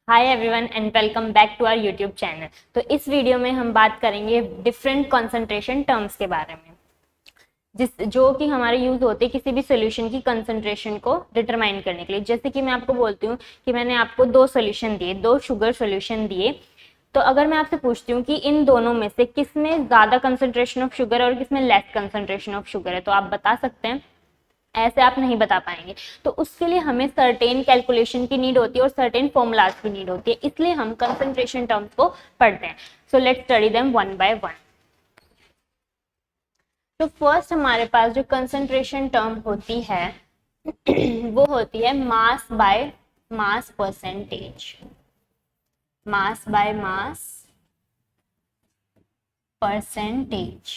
Hi everyone and welcome back to our YouTube channel. तो इस video में हम बात करेंगे डिफरेंट कंसंट्रेशन टर्म्स के बारे में, जिस जो कि हमारे यूज होते हैं किसी भी सोल्यूशन की कंसंट्रेशन को डिटरमाइन करने के लिए। जैसे कि मैं आपको बोलती हूँ कि मैंने आपको दो सोल्यूशन दिए, दो शुगर सोल्यूशन दिए, तो अगर मैं आपसे पूछती हूँ कि इन दोनों में से किस में ज्यादा कंसंट्रेशन ऑफ शुगर और किस में लेस कंसंट्रेशन ऑफ शुगर है, तो आप बता सकते हैं? ऐसे आप नहीं बता पाएंगे। तो उसके लिए हमें सर्टेन कैलकुलेशन की नीड होती है और सर्टेन फॉर्मूलाज की नीड होती है, इसलिए हम कंसंट्रेशन टर्म्स को पढ़ते हैं। So let's study them one by one. तो फर्स्ट हमारे पास जो कंसंट्रेशन टर्म होती है वो होती है mass by mass percentage. Mass by mass percentage,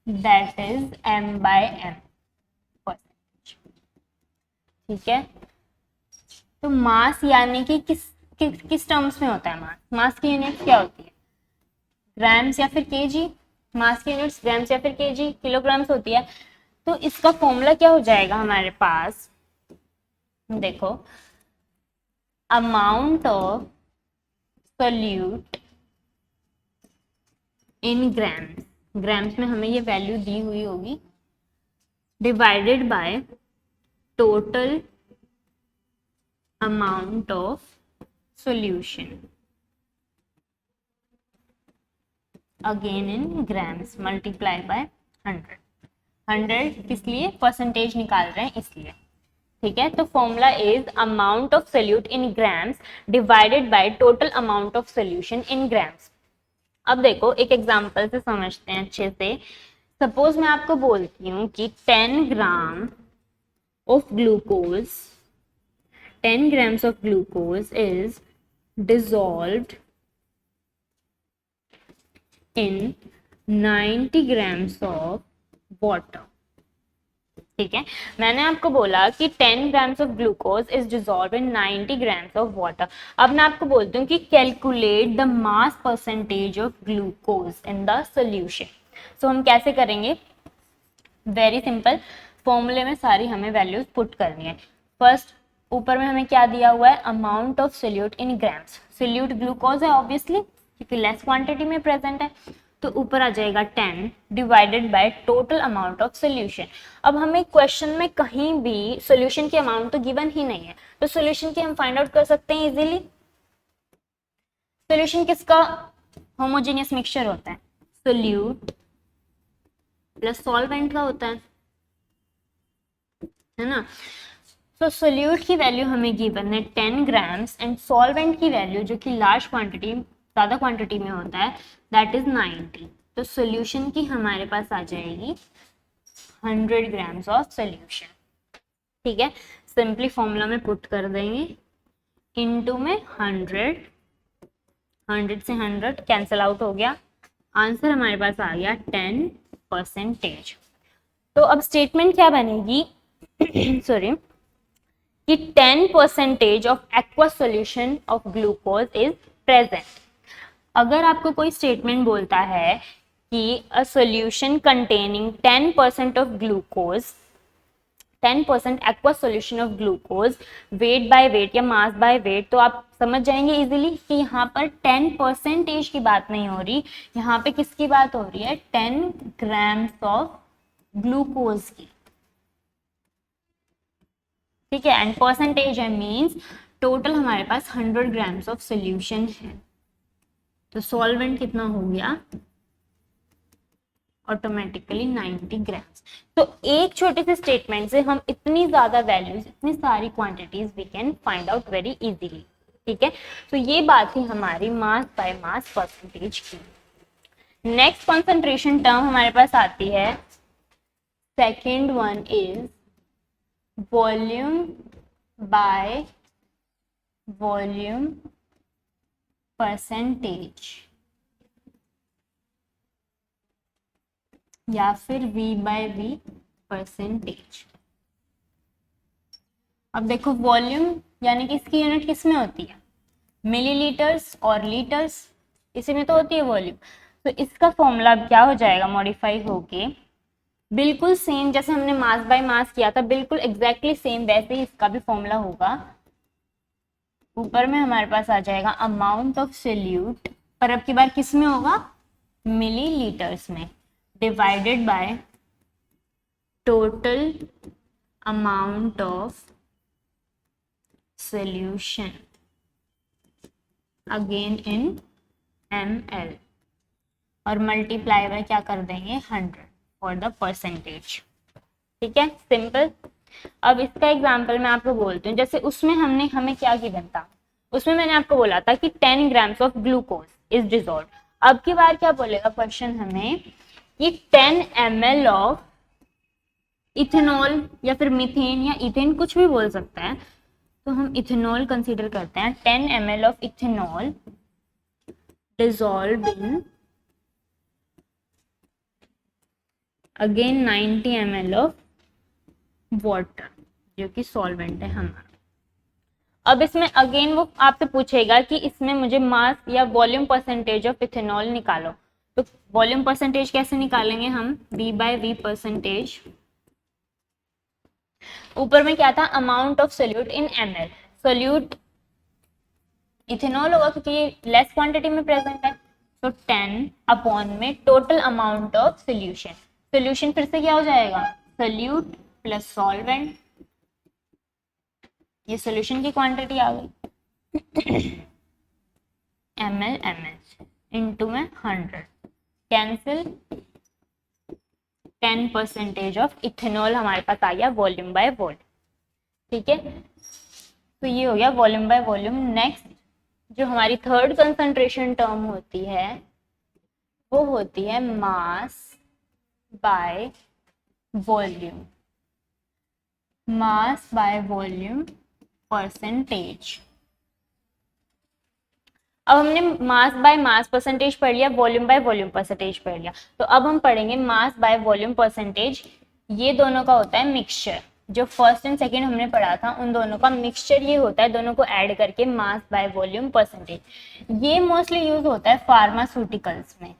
that is m by m percentage. ठीक है, तो मास यानी कि किस टर्म्स में होता है मास? मास की यूनिट क्या होती है? ग्राम्स या फिर केजी? मास की यूनिट्स ग्राम्स या फिर केजी, किलोग्राम्स होती है। तो इसका फॉर्मूला क्या हो जाएगा हमारे पास? देखो, amount of solute in grams, grams में हमें ये वैल्यू दी हुई होगी, divided by total amount of solution, again in grams, multiply by 100। 100 किस लिए? परसेंटेज निकाल रहे हैं इसलिए। ठीक है, तो formula is amount of solute in grams divided by total amount of solution in grams. अब देखो, एक एग्जांपल से समझते हैं अच्छे से। सपोज मैं आपको बोलती हूँ कि 10 gram of glucose 10 grams of glucose is dissolved in 90 grams of water। ठीक है, मैंने आपको बोला कि 10 grams of glucose is dissolved in 90 grams of water। अब मैं आपको बोलती हूँ कि calculate the mass percentage of glucose in the solution. So हम कैसे करेंगे? वेरी सिंपल, फॉर्मूले में सारी हमें वैल्यूज पुट करनी है। फर्स्ट, ऊपर में हमें क्या दिया हुआ है? Amount of solute in grams. Solute glucose है ऑब्वियसली, क्योंकि लेस क्वांटिटी में प्रेजेंट है, तो ऊपर आ जाएगा 10 divided by total amount of solution. अब हमें क्वेश्चन में कहीं भी सोल्यूशन की अमाउंट तो गिवन ही नहीं है, तो सोल्यूशन की हम फाइंड आउट कर सकते हैं इजीली। सोल्यूशन किसका होमोजेनियस मिक्सचर होता है? सोल्यूट प्लस सॉल्वेंट का होता है ना। तो सोल्यूट की वैल्यू हमें गिवन है 10 ग्राम्स एंड सॉल्वेंट की वैल्यू, जो कि लार्ज क्वांटिटी, ज्यादा क्वांटिटी में होता है, दैट इज 90। तो सोल्यूशन की हमारे पास आ जाएगी 100 ग्राम्स ऑफ सोल्यूशन। ठीक है, सिंपली फॉर्मूला में पुट कर देंगे, इनटू में 100, 100 से 100 कैंसिल आउट हो गया, आंसर हमारे पास आ गया 10%। तो अब स्टेटमेंट क्या बनेगी? सॉरी, कि 10% of aqueous solution of glucose is present. अगर आपको कोई स्टेटमेंट बोलता है कि a solution containing 10% of glucose, 10% aqueous solution of glucose, weight by weight या मास बाय वेट, तो आप समझ जाएंगे इजीली कि यहाँ पर 10% की बात नहीं हो रही, यहाँ पे किसकी बात हो रही है? 10 ग्राम्स ऑफ ग्लूकोज की। ठीक है, एंड परसेंटेज है मींस टोटल हमारे पास 100 ग्राम्स ऑफ सोल्यूशन है। तो सॉल्वेंट कितना हो गया? Automatically 90 grams. तो एक छोटे से स्टेटमेंट से हम इतनी ज्यादा वैल्यूज, इतनी सारी quantities we can find out very easily. ठीक है, तो ये बात ही हमारी मास बाय मास परसेंटेज की। नेक्स्ट कंसंट्रेशन टर्म हमारे पास आती है, second one is volume by volume percentage, या फिर V बाय V परसेंटेज। अब देखो, वॉल्यूम यानी कि इसकी यूनिट किस में होती है? मिलीलीटर्स और लीटर्स, इसी में तो होती है वॉल्यूम। तो इसका फॉर्मूला अब क्या हो जाएगा? मॉडिफाई होके बिल्कुल सेम जैसे हमने मास बाय मास किया था, बिल्कुल एग्जैक्टली सेम वैसे ही इसका भी फॉर्मूला होगा ऊपर में हमारे पास आ जाएगा अमाउंट ऑफ सोल्यूट, पर अब की बार किस में होगा, मिलीलीटर्स में, divided by total amount of solution again in ml, और मल्टीप्लाई बाय क्या कर देंगे 100 फॉर द परसेंटेज। ठीक है, सिंपल। अब इसका एग्जांपल मैं आपको बोलती हूँ, जैसे उसमें हमें क्या गिवन था, उसमें मैंने आपको बोला था कि 10 grams of glucose is dissolved. अब की बार क्या बोलेगा क्वेश्चन हमें कि 10 ml ऑफ इथेनॉल या फिर मीथेन या इथेन कुछ भी बोल सकता है, तो हम इथेनॉल कंसीडर करते हैं। 10 ml of ethanol dissolved in again 90 ml of water, जो कि सॉल्वेंट है हमारा। अब इसमें अगेन वो आपसे पूछेगा कि इसमें मुझे मास या वॉल्यूम परसेंटेज ऑफ इथेनॉल निकालो, तो वॉल्यूम परसेंटेज कैसे निकालेंगे हम, V/V परसेंटेज। ऊपर में क्या था, amount of solute in ml, solute ethanol होगा क्योंकि ये लेस क्वांटिटी में प्रेजेंट है, तो 10 अपॉन में total amount of solution. Solution फिर से क्या हो जाएगा, सोल्यूट प्लस सॉल्वेंट, ये सोल्यूशन की क्वांटिटी आ गई ml इनटू में 100, कैंसिल, 10% ऑफ इथेनॉल हमारे पास आ गया वॉल्यूम बाय वॉल्यूम। ठीक है, तो ये हो गया वॉल्यूम बाय वॉल्यूम। नेक्स्ट जो हमारी थर्ड कंसंट्रेशन टर्म होती है वो होती है mass by volume, mass by volume percentage. अब हमने मास बाय मास परसेंटेज पढ़ लिया, वॉल्यूम बाय वॉल्यूम परसेंटेज पढ़ लिया, तो अब हम पढ़ेंगे मास बाय वॉल्यूम परसेंटेज। ये दोनों का होता है मिक्सचर, जो फर्स्ट एंड सेकंड हमने पढ़ा था उन दोनों का मिक्सचर ये होता है, दोनों को ऐड करके मास बाय वॉल्यूम परसेंटेज। ये मोस्टली यूज होता है फार्मास्यूटिकल्स में,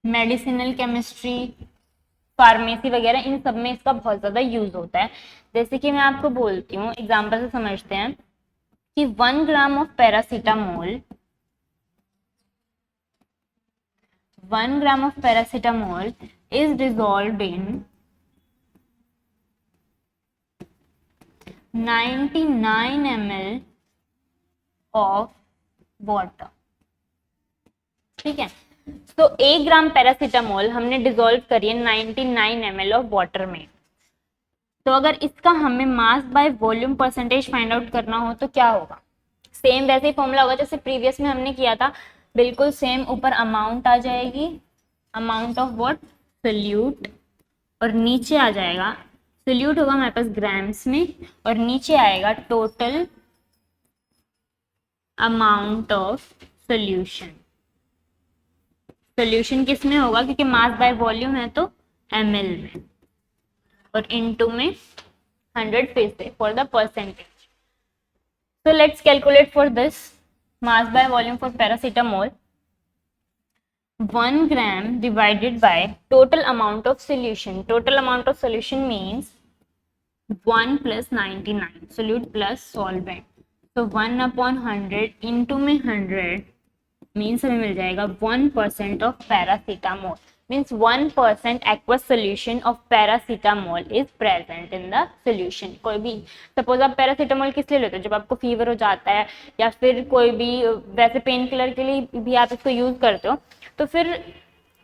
मेडिसिनल केमिस्ट्री, फार्मेसी वगैरह, इन सब में इसका बहुत ज्यादा यूज होता है। जैसे कि मैं आपको बोलती हूँ, एग्जांपल से समझते हैं कि 1 gram of paracetamol, 1 gram of paracetamol is dissolved in 99 ml of water। ठीक है, तो 1 ग्राम पैरासीटामोल हमने डिसॉल्व करी है 99 ml ऑफ वाटर में। तो अगर इसका हमें mass by volume percentage find out करना हो तो क्या होगा, सेम वैसे ही फॉर्मूला होगा जैसे प्रीवियस में हमने किया था, बिल्कुल सेम। ऊपर अमाउंट आ जाएगी, अमाउंट ऑफ व्हाट, सोल्यूट, और नीचे आ जाएगा, सोल्यूट होगा हमारे पास ग्राम्स में, और नीचे आएगा total amount of solution. Solution किस में होगा, क्योंकि मास बाय वॉल्यूम है तो ml में, और इनटू में 100 फिर से for the percentage. So let's calculate for this mass by volume for paracetamol. 1 gram divided by total amount of solution. Total amount of solution means 1 plus 99 solute plus solvent. So 1 upon 100 into में 100 means हमें मिल जाएगा 1% of paracetamol. Means 1% aqueous solution of paracetamol is present in the solution. कोई भी suppose आप paracetamol किस लिए लेते हो, जब आपको फीवर हो जाता है या फिर कोई भी वैसे पेन किलर के लिए भी आप इसको यूज करते हो, तो फिर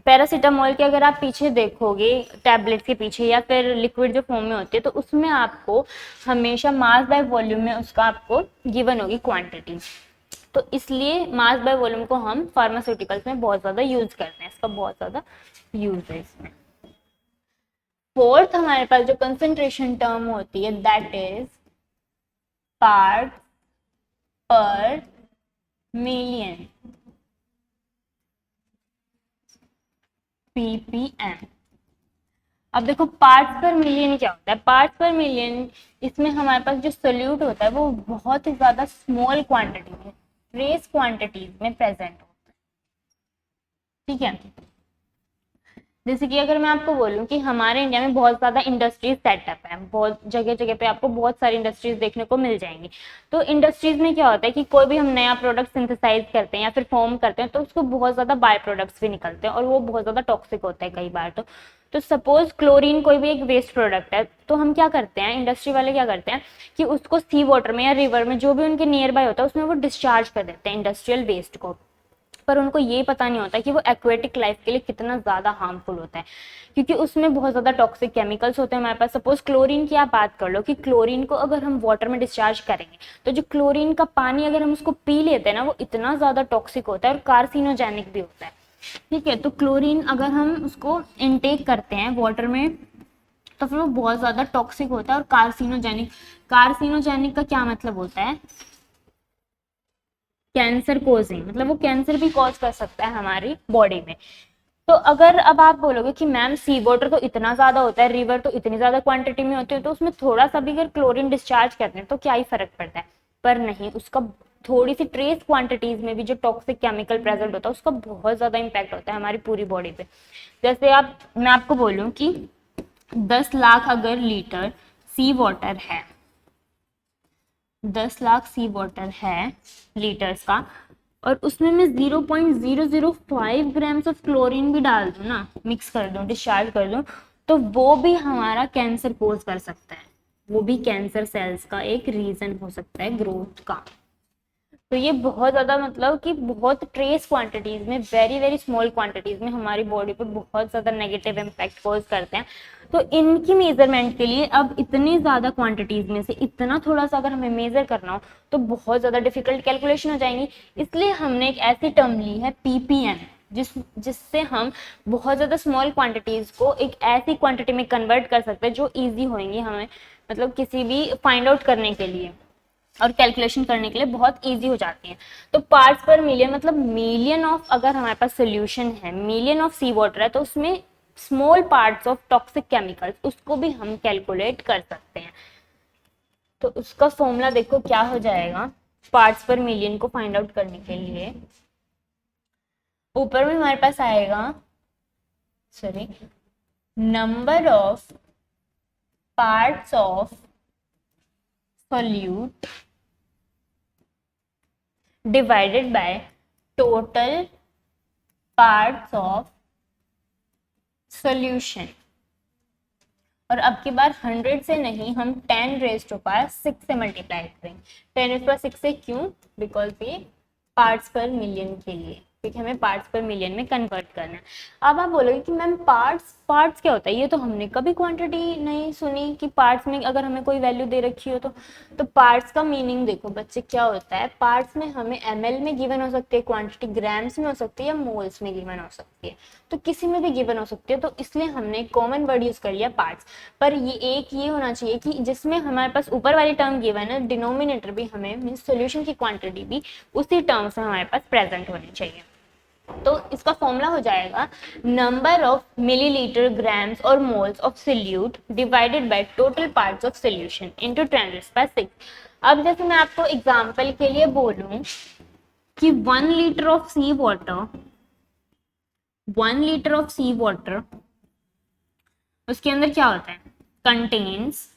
पैरासीटामोल के अगर आप पीछे देखोगे टैबलेट्स के पीछे या फिर लिक्विड जो फॉर्म में होती है, तो उसमें आपको हमेशा मास बाय वॉल्यूम में उसका आपको गिवन होगी क्वांटिटी। तो इसलिए मास बाय वॉल्यूम को हम फार्मास्यूटिकल्स में बहुत ज्यादा यूज करते हैं, इसका बहुत ज्यादा यूज है इसमें। फोर्थ हमारे पास जो कंसंट्रेशन टर्म होती है दैट इज पार्ट पर मिलियन, ppm। अब देखो पार्ट्स पर मिलियन क्या होता है, पार्ट्स पर मिलियन इसमें हमारे पास जो सोल्यूट होता है वो बहुत ही ज्यादा स्मॉल क्वांटिटी में, ट्रेस क्वांटिटीज में प्रेजेंट होता है। ठीक है, जैसे कि अगर मैं आपको बोलूं कि हमारे इंडिया में बहुत ज़्यादा इंडस्ट्रीज सेटअप है, बहुत जगह जगह पे आपको बहुत सारी इंडस्ट्रीज देखने को मिल जाएंगी। तो इंडस्ट्रीज में क्या होता है कि कोई भी हम नया प्रोडक्ट सिंथेसाइज करते हैं या फिर फॉर्म करते हैं तो उसको बहुत ज़्यादा बाय प्रोडक्ट्स भी निकलते हैं और वो बहुत ज़्यादा टॉक्सिक होता है कई बार। तो सपोज क्लोरीन कोई भी एक वेस्ट प्रोडक्ट है, तो हम क्या करते हैं, इंडस्ट्री वाले क्या करते हैं कि उसको सी वाटर में या रिवर में जो भी उनके नियर बाय होता है उसमें वो डिस्चार्ज कर देते हैं इंडस्ट्रियल वेस्ट को। पर उनको ये पता नहीं होता कि वो एक्वेटिक लाइफ के लिए कितना ज़्यादा हार्मफुल होता है, क्योंकि उसमें बहुत ज़्यादा टॉक्सिक केमिकल्स होते हैं हमारे पास। सपोज क्लोरीन की आप बात कर लो कि क्लोरीन को अगर हम वाटर में डिस्चार्ज करेंगे तो जो क्लोरीन का पानी अगर हम उसको पी लेते हैं ना, वो इतना ज़्यादा टॉक्सिक होता है और कार्सिनोजेनिक भी होता है। ठीक है, तो क्लोरीन अगर हम उसको इनटेक करते हैं वाटर में तो फिर वो बहुत ज़्यादा टॉक्सिक होता है और कार्सिनोजेनिक। कार्सिनोजेनिक का क्या मतलब होता है, कैंसर कोजिंग, मतलब वो कैंसर भी कॉज कर सकता है हमारी बॉडी में। तो अगर अब आप बोलोगे कि मैम सी वाटर तो इतना ज्यादा होता है, रिवर तो इतनी ज्यादा क्वांटिटी में होती है, तो उसमें थोड़ा सा भी अगर क्लोरीन डिस्चार्ज करते हैं तो क्या ही फर्क पड़ता है। पर नहीं, उसका थोड़ी सी ट्रेस क्वांटिटीज में भी जो टॉक्सिक केमिकल प्रेजेंट होता है उसका बहुत ज्यादा इम्पैक्ट होता है हमारी पूरी बॉडी पे। जैसे आप, मैं आपको बोलूं कि 10 लाख अगर लीटर सी वाटर है, 10 लाख सी वाटर है लीटर्स का, और उसमें मैं 0.005 ग्राम्स ऑफ क्लोरीन भी डाल दूँ ना, मिक्स कर दूँ, डिस्चार्ज कर दूँ, तो वो भी हमारा कैंसर कोज कर सकता है। वो भी कैंसर सेल्स का एक रीजन हो सकता है ग्रोथ का। तो ये बहुत ज़्यादा, मतलब कि बहुत ट्रेस क्वांटिटीज़ में, वेरी वेरी स्मॉल क्वांटिटीज़ में हमारी बॉडी पर बहुत ज़्यादा नेगेटिव इम्पैक्ट कॉज करते हैं। तो इनकी मेजरमेंट के लिए अब इतनी ज़्यादा क्वांटिटीज़ में से इतना थोड़ा सा अगर हमें मेजर करना हो तो बहुत ज़्यादा डिफिकल्ट कैलकुलेशन हो जाएंगी। इसलिए हमने एक ऐसी टर्म ली है पीपीएम, जिससे हम बहुत ज़्यादा स्मॉल क्वांटिटीज़ को एक ऐसी क्वांटिटी में कन्वर्ट कर सकते हैं जो ईजी होंगी हमें, मतलब किसी भी फाइंड आउट करने के लिए और कैलकुलेशन करने के लिए बहुत इजी हो जाती हैं। तो पार्ट्स पर मिलियन, मतलब मिलियन ऑफ, अगर हमारे पास सोल्यूशन है, मिलियन ऑफ सी वाटर है, तो उसमें small parts of toxic chemicals उसको भी हम कैलकुलेट कर सकते हैं। तो उसका फॉर्मूला देखो क्या हो जाएगा पार्ट्स पर मिलियन को फाइंड आउट करने के लिए। ऊपर में हमारे पास आएगा, sorry, number of parts of solute divided by total parts of solution। और अब की बार 100 से नहीं, हम 10⁻6 से मल्टीप्लाई करेंगे। 10⁻6 से क्यों, बिकॉज ये पार्ट्स पर मिलियन के लिए, क्योंकि हमें पार्ट्स पर मिलियन में कन्वर्ट करना है। अब आप बोलोगे कि मैम पार्ट्स क्या होता है, ये तो हमने कभी क्वांटिटी नहीं सुनी कि पार्ट्स में अगर हमें कोई वैल्यू दे रखी हो तो पार्ट्स का मीनिंग देखो बच्चे क्या होता है। पार्ट्स में हमें ml में गिवन हो सकती है क्वांटिटी, ग्राम्स में हो सकती है या मोल्स में गिवन हो सकती है, तो किसी में भी गिवन हो सकती है। तो इसलिए हमने कॉमन वर्ड यूज कर लिया पार्ट्स। पर ये होना चाहिए कि जिसमें हमारे पास ऊपर वाली टर्म गिवन है, डिनोमिनेटर भी हमें, मीन्स सोल्यूशन की क्वांटिटी भी उसी टर्म्स में हमारे पास प्रेजेंट होनी चाहिए। तो इसका फॉर्मूला हो जाएगा नंबर ऑफ मिलीलीटर, ग्राम्स और moles of solute divided by total parts of solution into 10⁻6। अब जैसे मैं आपको एग्जांपल के लिए बोलूं कि 1 litre of sea water, 1 litre of sea water, उसके अंदर क्या होता है, कंटेन्स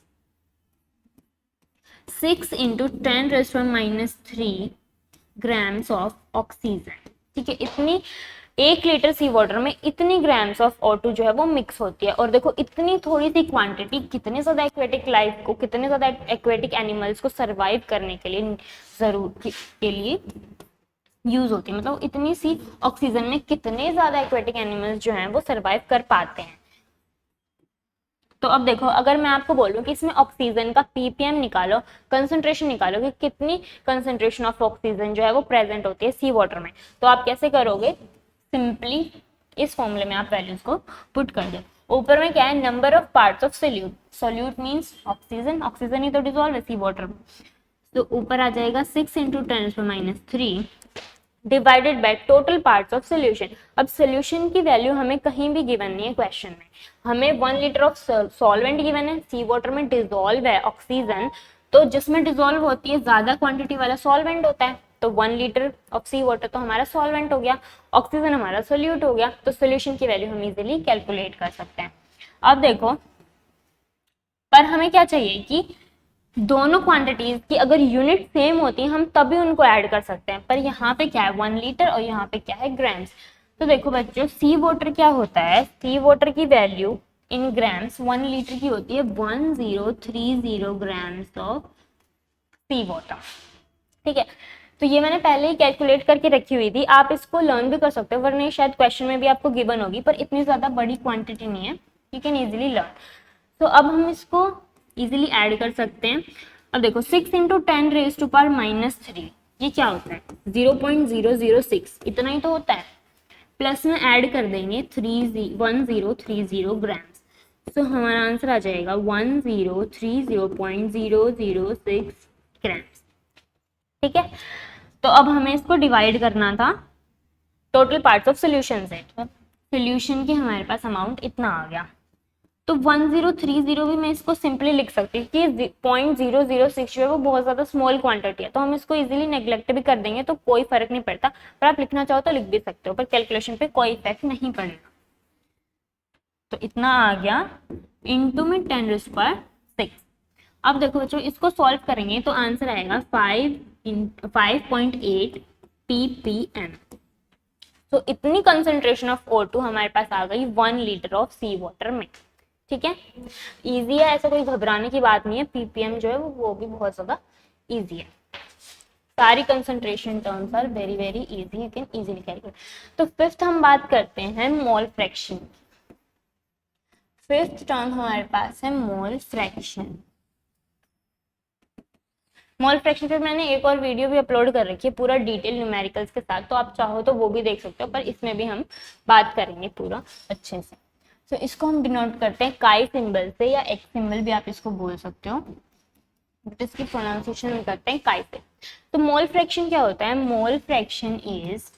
6 × 10⁻³ ग्राम्स ऑफ ऑक्सीजन। ठीक है, इतनी 1 लीटर सी वाटर में इतनी ग्राम्स ऑफ O2 जो है वो मिक्स होती है। और देखो इतनी थोड़ी सी क्वांटिटी कितने ज्यादा एक्वेटिक लाइफ को, कितने ज्यादा एक्वेटिक एनिमल्स को सरवाइव करने के लिए के लिए यूज होती है। मतलब इतनी सी ऑक्सीजन में कितने ज्यादा एक्वेटिक एनिमल्स जो हैं वो सरवाइव कर पाते हैं। तो अब देखो, अगर मैं आपको बोलूं कि इसमें ऑक्सीजन का पीपीएम निकालो, कंसंट्रेशन निकालो कि कितनी कंसंट्रेशन ऑफ ऑक्सीजन जो है वो प्रेजेंट होती है सी वाटर में, तो आप कैसे करोगे, सिंपली इस फॉर्मूले में आप वैल्यूज को पुट कर दो। ऊपर में क्या है, number of parts of solute, solute means oxygen, oxygen ही तो डिसॉल्व है सी वाटर में, तो ऊपर आ जाएगा 6 × 10⁻³ divided by total parts of solution. अब सोल्यूशन की वैल्यू हमें कहीं भी गिवन नहीं है क्वेश्चन में, हमें 1 लीटर ऑफ सॉल्वेंट गिवन है, सी वाटर में डिसॉल्व है ऑक्सीजन, तो जिसमें डिसॉल्व होती है ज्यादा क्वांटिटी वाला सॉल्वेंट होता है, तो 1 लीटर ऑफ सी वाटर तो हमारा सॉल्वेंट हो गया, ऑक्सीजन हमारा सोल्यूट हो गया, तो सोल्यूशन की वैल्यू हम इजीली कैलकुलेट कर सकते हैं। अब देखो, पर हमें क्या चाहिए कि दोनों क्वांटिटीज की अगर यूनिट सेम होती हम तभी उनको ऐड कर सकते हैं, पर यहाँ पे क्या है 1 लीटर और यहाँ पे क्या है ग्राम्स। तो देखो बच्चों, सी वाटर क्या होता है, सी वाटर की वैल्यू इन ग्राम्स 1 लीटर की होती है 1030 ग्राम्स ऑफ सी वाटर। ठीक है, तो ये मैंने पहले ही कैलकुलेट करके रखी हुई थी, आप इसको लर्न भी कर सकते हो, वरना शायद क्वेश्चन में भी आपको गिवन होगी, पर इतनी ज्यादा बड़ी क्वांटिटी नहीं है, यू कैन इजीली लर्न। तो अब हम इसको इजीली ऐड कर सकते हैं। अब देखो 6 इंटू 10⁻³ ये क्या होता है 0.006, इतना ही तो होता है, प्लस में ऐड कर देंगे 1030 ग्राम्स, तो हमारा आंसर आ जाएगा 1030.006 ग्राम्स। ठीक है, तो अब हमें इसको डिवाइड करना था टोटल पार्ट्स ऑफ सोल्यूशन से, तो सोल्यूशन की हमारे पास अमाउंट इतना आ गया। तो 1030 भी मैं इसको सिंपली लिख सकती हूँ कि 0.006 जो है वो बहुत ज़्यादा स्मॉल क्वांटिटी है, तो हम इसको इजीली नेग्लेक्ट भी कर देंगे तो कोई फर्क नहीं पड़ता, पर आप लिखना चाहो तो लिख भी सकते हो, पर कैलकुलेशन पे कोई इफेक्ट नहीं पड़ेगा। तो इतना आ गया इंटू में 10⁻⁶। अब देखो बच्चों, इसको सॉल्व करेंगे तो आंसर आएगा 5.8 ppm। तो इतनी कंसंट्रेशन ऑफ O2 हमारे पास आ गई 1 लीटर ऑफ सी वाटर में। ठीक है, इजी है, ऐसा कोई घबराने की बात नहीं है, ppm जो है वो भी बहुत ज्यादा इजी है, सारी concentration terms are very very easy, you can easily calculate. तो फिफ्थ हम बात करते हैं मोल फ्रैक्शन। फिफ्थ टर्म हमारे पास है मोल फ्रैक्शन। मोल फ्रैक्शन पे मैंने एक और वीडियो भी अपलोड कर रखी है पूरा डिटेल न्यूमेरिकल्स के साथ, तो आप चाहो तो वो भी देख सकते हो, पर इसमें भी हम बात करेंगे पूरा अच्छे से। तो इसको हम डिनोट करते हैं काई सिंबल से, या एक्स सिंबल भी आप इसको बोल सकते हो, बट इसकी प्रोनाउंसिएशन हम करते हैं काई से। तो मोल फ्रैक्शन क्या होता है, mole fraction is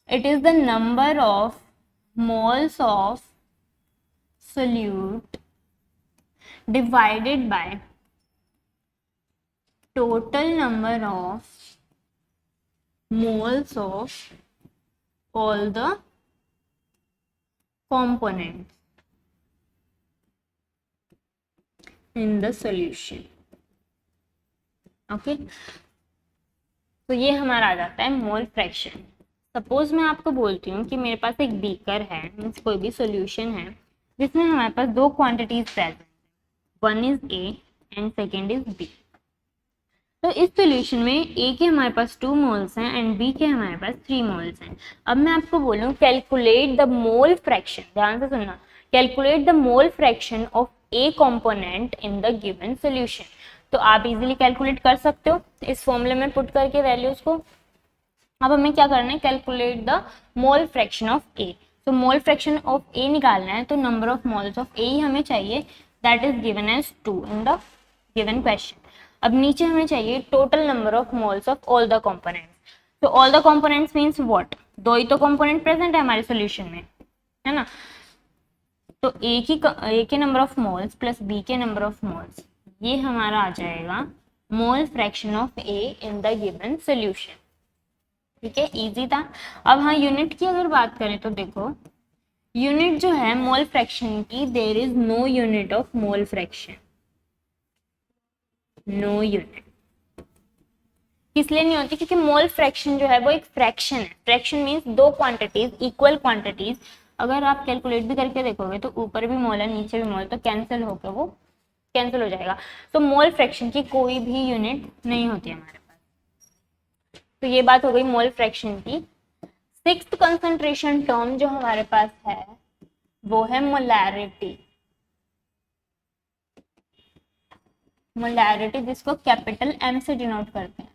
it is the number of moles of solute divided bye total number of moles of all the components in the solution। Okay, तो ये हमारा आ जाता है मोल फ्रैक्शन। सपोज मैं आपको बोलती हूँ कि मेरे पास एक बीकर है, मीन्स कोई भी सॉल्यूशन है जिसमें हमारे पास दो quantities present, one is A and second is B. तो इस सोल्यूशन में ए के हमारे पास 2 मोल्स हैं एंड बी के हमारे पास 3 मोल्स हैं। अब मैं आपको बोलूँ कैलकुलेट द मोल फ्रैक्शन, ध्यान से सुनना, calculate the mole fraction of A component in the given solution. तो आप इजीली कैलकुलेट कर सकते हो इस फॉर्मूले में पुट करके वैल्यूज को। अब हमें क्या करना है, calculate the mole fraction of A. तो मोल फ्रैक्शन ऑफ ए निकालना है, तो number of moles of A ही हमें चाहिए, that is given as 2 in the given question. अब नीचे हमें चाहिए total number of moles of all the components. तो all the components means what, दो ही तो कंपोनेंट प्रेजेंट है हमारे सॉल्यूशन में, है ना। तो ए के number of moles plus B के नंबर ऑफ मोल्स, ये हमारा आ जाएगा mole fraction of A in the given solution. ठीक है, इजी था। अब हाँ, यूनिट की अगर बात करें तो देखो, यूनिट जो है मोल फ्रैक्शन की, there is no unit of mole fraction, no unit. इसलिए नहीं होती क्योंकि मोल फ्रैक्शन जो है वो एक फ्रैक्शन है। फ्रैक्शन मींस दो क्वांटिटीज, इक्वल क्वांटिटीज, अगर आप कैलकुलेट भी करके देखोगे तो ऊपर भी मोल है नीचे भी मोल, तो कैंसिल होकर वो कैंसिल हो जाएगा। तो मोल फ्रैक्शन की कोई भी यूनिट नहीं होती हमारे पास। तो ये बात हो गई मोल फ्रैक्शन की। सिक्स्थ कंसंट्रेशन टर्म जो हमारे पास है वो है मोलैरिटी। मोलैरिटी जिसको कैपिटल एम से डिनोट करते हैं।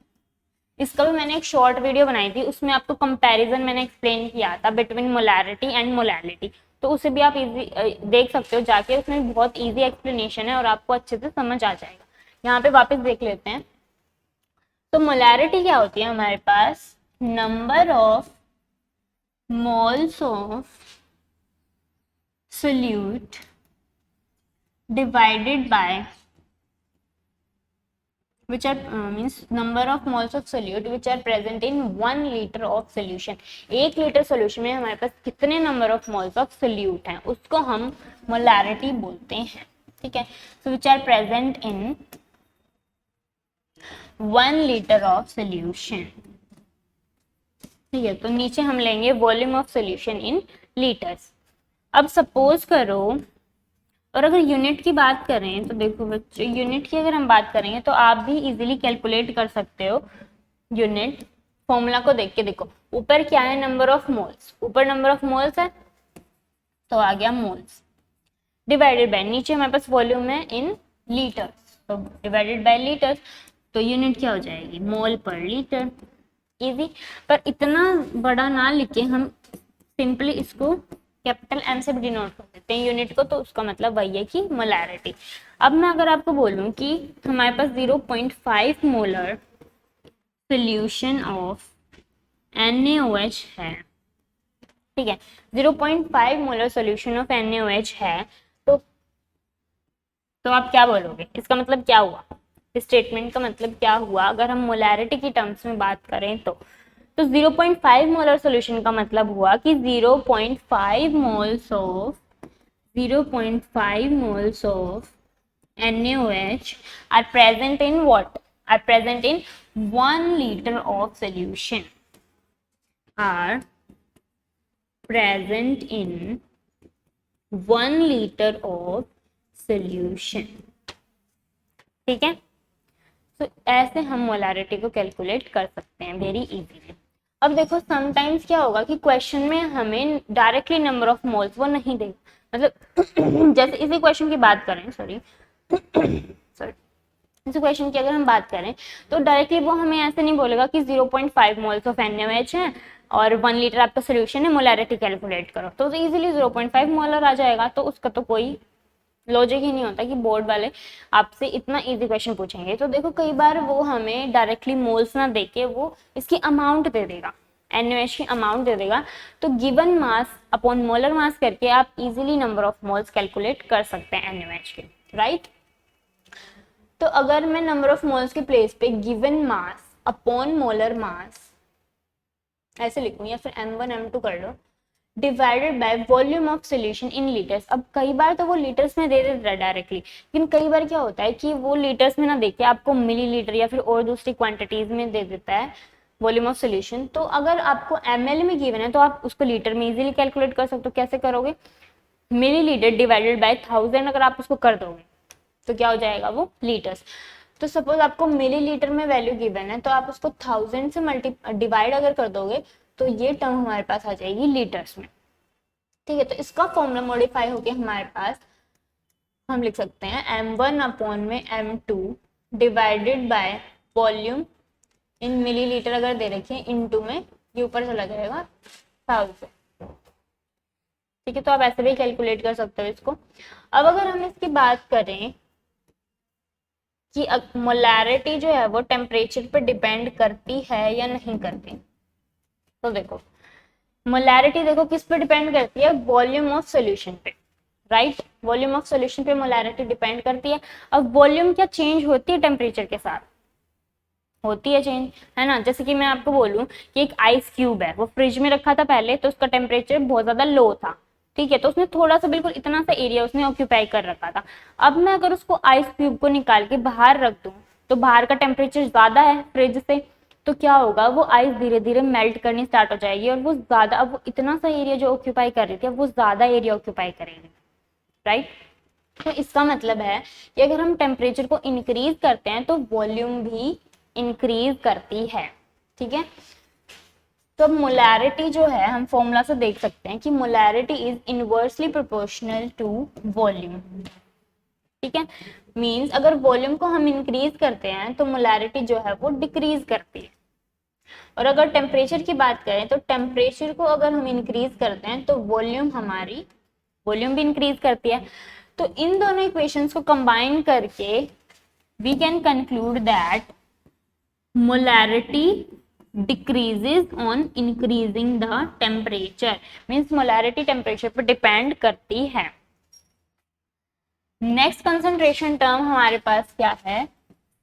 इसका भी मैंने एक शॉर्ट वीडियो बनाई थी, उसमें आपको कंपैरिजन मैंने एक्सप्लेन किया था बिटवीन मोलैरिटी एंड मोलैलिटी, तो उसे भी आप इजी देख सकते हो जाके, उसमें बहुत इजी एक्सप्लेनेशन है और आपको अच्छे से समझ आ जाएगा। यहाँ पे वापस देख लेते हैं। तो मोलैरिटी क्या होती है हमारे पास, number of moles of solute divided by which are means number of moles of solute which are present in 1 liter of solution. 1 litre solution में हमारे पास कितने number of moles of solute हैं उसको हम मोलैरिटी बोलते हैं, ठीक है. So which are present in 1 litre of solution, ठीक है. तो नीचे हम लेंगे volume of solution in litres. अब सपोज करो, और अगर यूनिट की बात करें तो देखो बच्चों, यूनिट की अगर हम बात करेंगे तो आप भी इजीली कैलकुलेट कर सकते हो यूनिट. फॉर्मूला को देख के देखो, ऊपर क्या है, नंबर ऑफ मोल्स, ऊपर नंबर ऑफ मोल्स है तो आ गया मोल्स, डिवाइडेड बाय नीचे हमारे पास वॉल्यूम है इन लीटर्स, तो डिवाइडेड बाय लीटर्स, तो यूनिट क्या हो जाएगी, मोल पर लीटर. इजी. पर इतना बड़ा ना लिखे, हम सिंपली इसको कैपिटल एम से भी डिनोट कर देते हैं यूनिट को, तो उसका मतलब वही है कि मोलैरिटी. अब मैं अगर आपको बोलूं कि हमारे पास 0.5 मोलर सोल्यूशन ऑफ NaOH है, ठीक है, 0.5 मोलर सोल्यूशन ऑफ NaOH है, तो आप क्या बोलोगे, इसका मतलब क्या हुआ, इस स्टेटमेंट का मतलब क्या हुआ अगर हम मोलैरिटी की टर्म्स में बात करें तो 0.5 मोलर सॉल्यूशन का मतलब हुआ कि 0.5 moles of NaOH are present in what? Are present in 1 liter of solution. Are present in 1 liter of solution. ठीक है. तो ऐसे हम मोलैरिटी को कैलकुलेट कर सकते हैं वेरी इजीली. अब देखो समटाइम्स क्या होगा कि क्वेश्चन में हमें डायरेक्टली नंबर ऑफ मोल्स वो नहीं देगा, मतलब जैसे इसी क्वेश्चन की बात करें, सॉरी इसी क्वेश्चन की अगर हम बात करें तो डायरेक्टली वो हमें ऐसे नहीं बोलेगा कि 0.5 मोल्स ऑफ NaOH है और 1 लीटर आपका सोल्यूशन है, मोलैरिटी कैलकुलेट करो, तो इजीली 0.5 मोलर आ जाएगा. तो उसका तो कोई लॉजिक ही नहीं होता कि बोर्ड वाले आपसे इतना इजी क्वेश्चन पूछेंगे. तो देखो कई बार वो हमें डायरेक्टली मोल्स ना देके वो इसकी अमाउंट दे देगा, NaOH की अमाउंट दे देगा. तो given mass upon molar mass करके आप easily number of moles calculate कर सकते हैं NaOH के, राइट. तो अगर मैं नंबर ऑफ मोल्स के प्लेस पे given mass upon molar mass ऐसे लिखूं या फिर M1 M2 कर लो, divided by volume of solution in litres. अब कई बार तो वो लीटर्स में दे देता है डायरेक्टली, लेकिन कई बार क्या होता है कि वो लीटर्स में ना देके आपको मिलीलीटर या फिर और दूसरी क्वांटिटीज में दे देता है वॉल्यूम ऑफ सोल्यूशन. तो अगर आपको ml में गिवन है तो आप उसको लीटर में इजीली कैलकुलेट कर सकते हो. कैसे करोगे, मिलीलीटर डिवाइडेड बाय 1000 अगर आप उसको कर दोगे तो क्या हो जाएगा वो लीटर्स. तो सपोज आपको मिलीलीटर में वैल्यू गिवन है तो आप उसको 1000 से डिवाइड अगर कर दोगे तो ये टर्म हमारे पास आ जाएगी लीटर्स में, ठीक है. तो इसका फॉर्मूला मॉडिफाई होके हमारे पास हम लिख सकते हैं M1 अपॉन में M2 divided by volume in millilitre अगर दे रखिए इनटू में ये ऊपर चला जाएगा 1000, ठीक है. तो आप ऐसे भी कैलकुलेट कर सकते हो इसको. अब अगर हम इसकी बात करें कि मोलैरिटी जो है वो टेम्परेचर पर डिपेंड करती है या नहीं करती, तो देखो मोलैरिटी देखो किस पे डिपेंड करती है, वॉल्यूम ऑफ सॉल्यूशन पे, राइट. वॉल्यूम ऑफ सॉल्यूशन पे मोलैरिटी डिपेंड करती है. अब वॉल्यूम क्या चेंज होती है टेम्परेचर के साथ, होती है चेंज, है ना. जैसे कि मैं आपको बोलूं कि एक आइस क्यूब है, वो फ्रिज में रखा था पहले तो उसका टेम्परेचर बहुत ज्यादा लो था, ठीक है, तो उसने थोड़ा सा बिल्कुल इतना सा एरिया उसने ऑक्यूपाई कर रखा था. अब मैं अगर उसको आइस क्यूब को निकाल के बाहर रख दूं तो बाहर का टेम्परेचर ज्यादा है फ्रिज से, तो क्या होगा, वो आइस धीरे धीरे मेल्ट करनी स्टार्ट हो जाएगी और वो ज्यादा, अब वो इतना सा एरिया जो ऑक्यूपाई कर रही थी अब वो ज्यादा एरिया ऑक्यूपाई करेगी, राइट. तो इसका मतलब है कि अगर हम टेम्परेचर को इंक्रीज करते हैं तो वॉल्यूम भी इंक्रीज करती है, ठीक है. तो अब मोलैरिटी जो है हम फॉर्मूला से देख सकते हैं कि molarity is inversely proportional to volume, ठीक है. मींस अगर वॉल्यूम को हम इंक्रीज करते हैं तो मोलैरिटी जो है वो डिक्रीज करती है. और अगर टेम्परेचर की बात करें तो टेम्परेचर को अगर हम इंक्रीज करते हैं तो वॉल्यूम भी इंक्रीज करती है. तो इन दोनों इक्वेशंस को कंबाइन करके we can conclude that molarity decreases on increasing the temperature. means molarity temperature पर डिपेंड करती है. नेक्स्ट कंसंट्रेशन टर्म हमारे पास क्या है,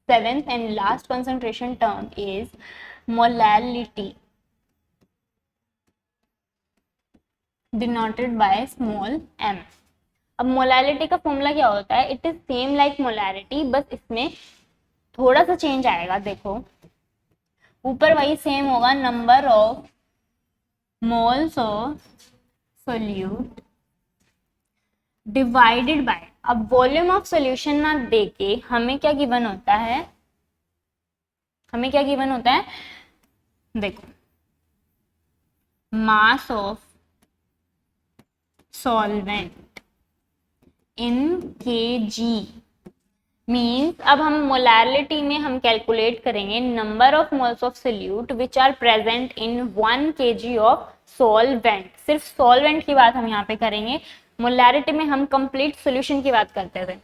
seventh and last concentration term is molality, denoted by small m. अब मोलालिटी का फॉर्मूला क्या होता है? It is same like molarity, बस इसमें थोड़ा सा चेंज आएगा. देखो ऊपर वही सेम होगा, number of moles of solute divided bye. अब वॉल्यूम ऑफ सॉल्यूशन ना देके हमें क्या गिवन होता है? हमें क्या गिवन होता है? देखो mass of solvent in KG means, अब हम मोलालिटी में हम कैलकुलेट करेंगे number of moles of solute which are present in 1 kg of solvent. सिर्फ सॉल्वेंट की बात हम यहाँ पे करेंगे, मोलारिटी में हम कंप्लीट सॉल्यूशन की बात करते थे.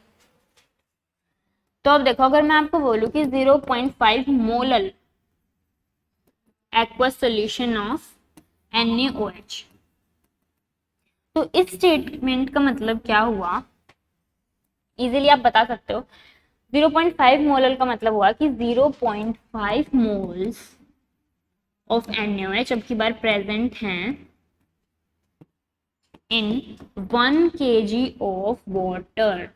तो अब देखो अगर मैं आपको बोलूं कि 0.5 molal aqueous solution of NaOH, तो इस स्टेटमेंट का मतलब क्या हुआ? इजीली आप बता सकते हो. 0.5 मोलल का मतलब हुआ कि 0.5 मोल्स ऑफ NaOH अब की बार प्रेजेंट हैं इन 1 kg of water.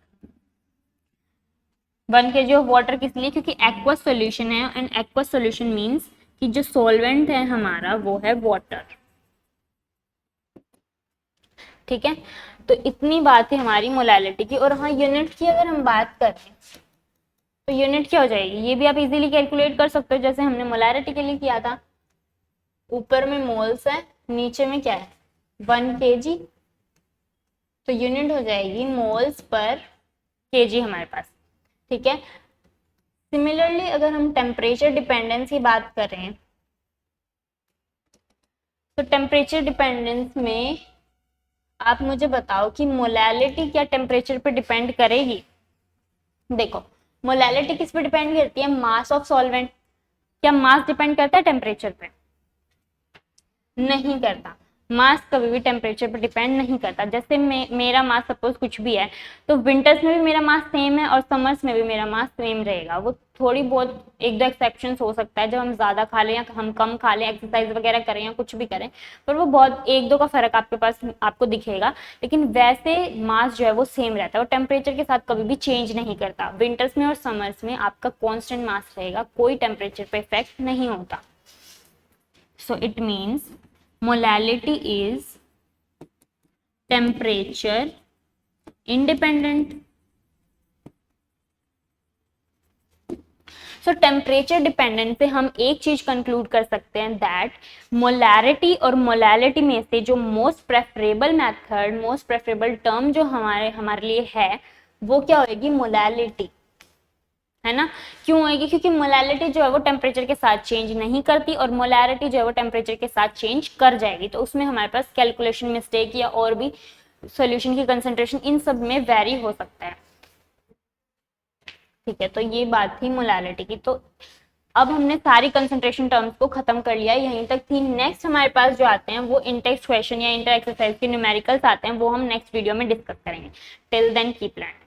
1 kg of water किस लिए? क्योंकि एक्वस सॉल्यूशन है, एंड एक्वस सॉल्यूशन मींस कि जो सॉल्वेंट है हमारा वो है वाटर. ठीक है, तो इतनी बात है हमारी मोलालिटी की. और हाँ, यूनिट की अगर हम बात करें तो यूनिट क्या हो जाएगी? ये भी आप इजीली कैलकुलेट कर सकते हो, जैसे हमने मोलारिटी के लिए किया था. ऊपर में मोल्स है, नीचे में क्या है? 1 kg. तो यूनिट हो जाएगी मोल्स पर kg हमारे पास. ठीक है, सिमिलरली अगर हम टेम्परेचर डिपेंडेंस की बात करें तो टेम्परेचर डिपेंडेंस में आप मुझे बताओ कि मोलालिटी क्या टेम्परेचर पर डिपेंड करेगी? देखो मोलालिटी किस पे डिपेंड करती है? मास ऑफ सॉल्वेंट. क्या मास डिपेंड करता है टेम्परेचर पे? नहीं करता. मास कभी भी टेम्परेचर पर डिपेंड नहीं करता. जैसे मेरा मास सपोज कुछ भी है, तो विंटर्स में भी मेरा मास सेम है और समर्स में भी मेरा मास सेम रहेगा. वो थोड़ी बहुत एक दो एक्सेप्शंस हो सकता है, जब हम ज्यादा खा लें या हम कम खा लें, एक्सरसाइज वगैरह करें या कुछ भी करें, पर वो बहुत एक दो का फर्क आपके पास आपको दिखेगा. लेकिन वैसे मास जो है वो सेम रहता है और टेम्परेचर के साथ कभी भी चेंज नहीं करता. विंटर्स में और समर्स में आपका कॉन्स्टेंट मास रहेगा, कोई टेम्परेचर पे इफेक्ट नहीं होता. So it means molality is temperature independent. So temperature dependent से हम एक चीज कंक्लूड कर सकते हैं दैट मोलारिटी और मोलालिटी में से जो most preferable method, most preferable term जो हमारे लिए है वो क्या होगी? मोलालिटी, है ना. क्यों होगी? क्योंकि मोलालिटी जो है वो टेम्परेचर के साथ चेंज नहीं करती और मोलारिटी जो है वो टेम्परेचर के साथ चेंज कर जाएगी. तो उसमें हमारे पास कैलकुलेशन मिस्टेक या और भी सॉल्यूशन की कंसंट्रेशन इन सब में वेरी हो सकता है. ठीक है, तो ये बात थी मोलालिटी की. तो अब हमने सारी कंसंट्रेशन टर्म्स को खत्म कर लिया, यहीं तक थी. नेक्स्ट हमारे पास जो आते हैं वो इंटेक्स्ट क्वेश्चन या इंटर एक्सरसाइज के न्यूमेरिकल्स आते हैं, वो हम नेक्स्ट वीडियो में डिस्कस करेंगे. Till then keep learning.